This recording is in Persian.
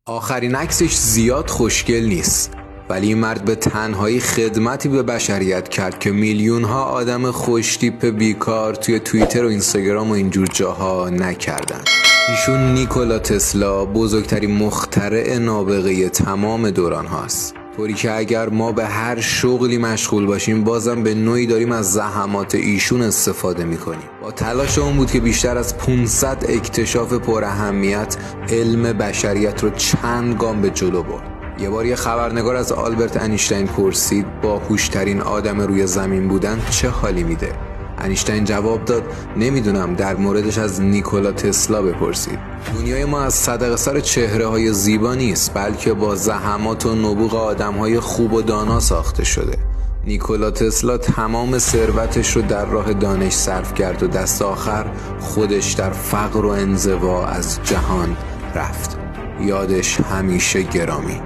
آخرین عکسش زیاد خوشگل نیست، ولی این مرد به تنهایی خدمتی به بشریت کرد که میلیون ها آدم خوشتیپ بیکار توی توییتر و اینستاگرام و اینجور جاها نکردن. ایشون نیکولا تسلا بزرگترین مخترع نابغه تمام دوران هاست، طوری که اگر ما به هر شغلی مشغول باشیم بازم به نوعی داریم از زحمات ایشون استفاده میکنیم. با تلاش اون بود که بیشتر از 500 اکتشاف پر اهمیت علم بشریت رو چند گام به جلو برد. یه بار یه خبرنگار از آلبرت انیشتین پرسید باهوشترین آدم روی زمین بودن چه حالی میده؟ انیشتین جواب داد نمیدونم، در موردش از نیکولا تسلا بپرسید. دنیای ما از صدقه سر چهره های زیبا نیست، بلکه با زحمات و نبوغ آدم های خوب و دانا ساخته شده. نیکولا تسلا تمام ثروتش رو در راه دانش صرف کرد و دست آخر خودش در فقر و انزوا از جهان رفت. یادش همیشه گرامی.